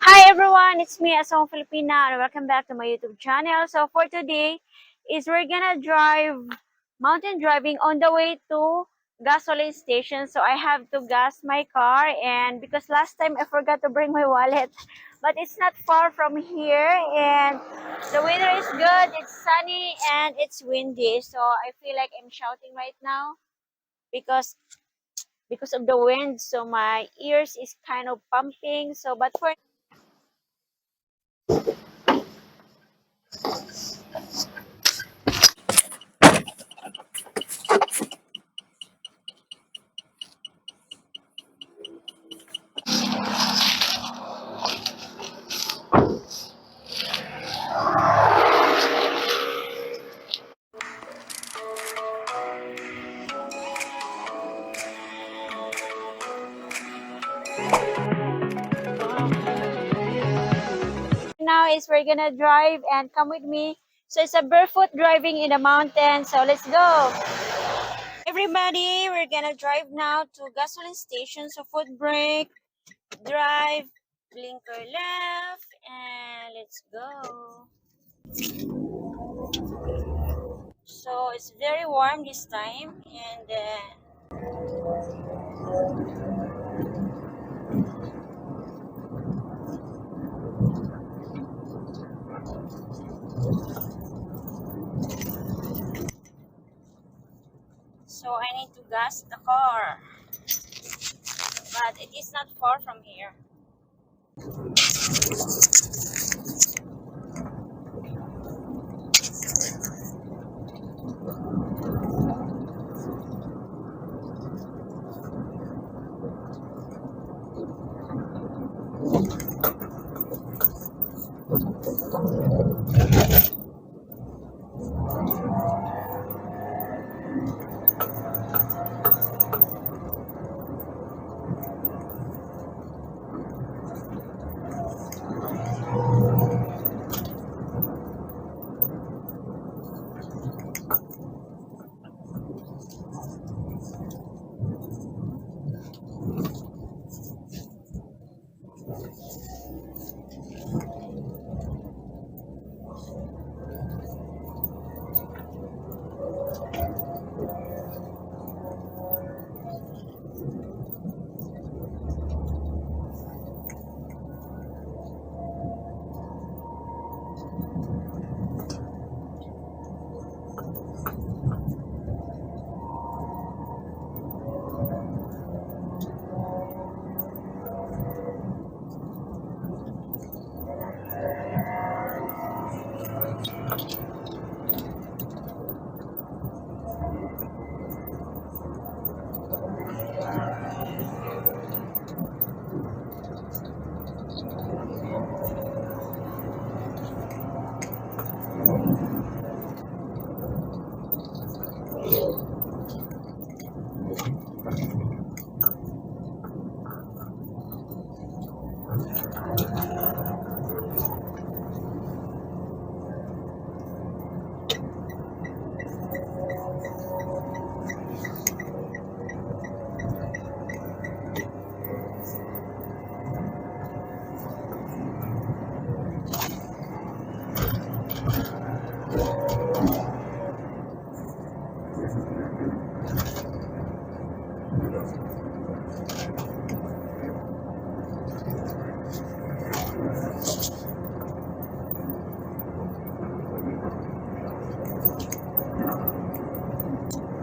Hi everyone, it's me Asawang Filipina and welcome back to my YouTube channel. So for today is we're gonna drive mountain driving on the way to gasoline station. So I have to gas my car and because last time I forgot to bring my wallet, but it's not far from here and the weather is good, it's sunny and it's windy. So I feel like I'm shouting right now because of the wind. So my ears is kind of pumping. So but for now is we're gonna drive and come with me. So it's a barefoot driving in the mountains. So let's go. Everybody, we're gonna drive now to gasoline station. So foot brake, drive, blinker left, and let's go. So it's very warm this time, and so I need to gas the car, but it is not far from here.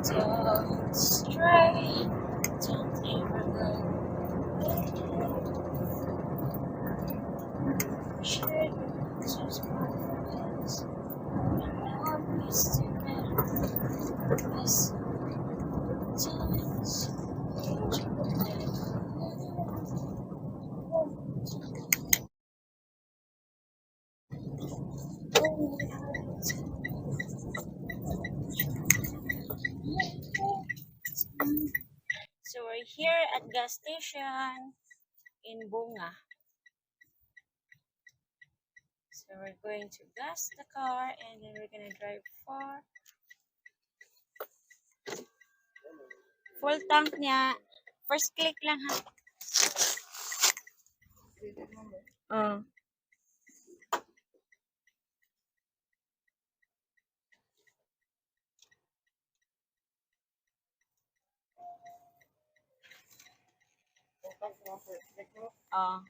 Don't stray, don't ever go. Share your answers, my friends. Always together. This times. So we're here at gas station in Bunga. So we're going to gas the car and then we're gonna drive for full tank niya. First click lang ha. Oh. Oh.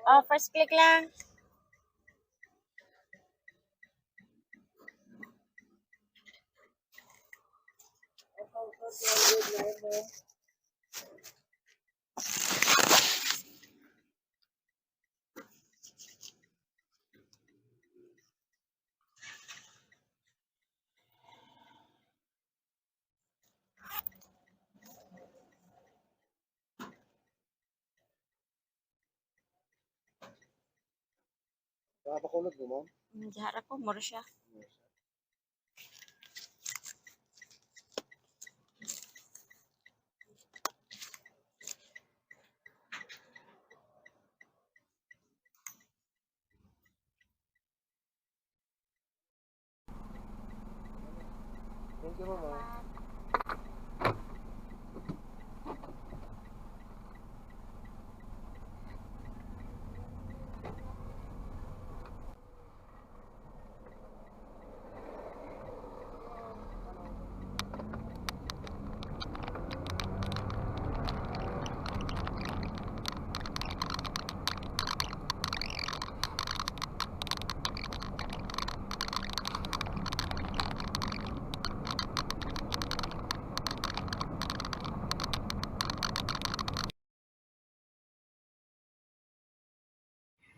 Oh, first click lang. Nakapakulog mo, ma'am? Dihara ko, mura siya. Thank you, ma'am.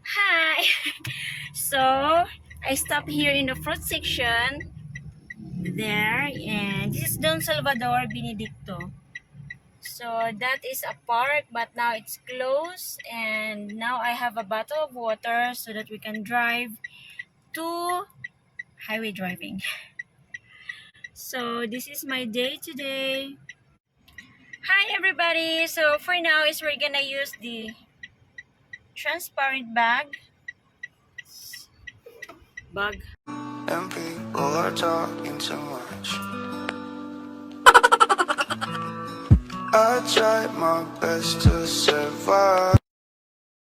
Hi! So, I stopped here in the fruit section. There. And this is Don Salvador Benedicto. So, that is a park, but now it's closed. And now I have a bottle of water so that we can drive to highway driving. So, this is my day today. Hi everybody! So, for now is we're gonna use the transparent bag. And people are talking too much. I tried my best to survive.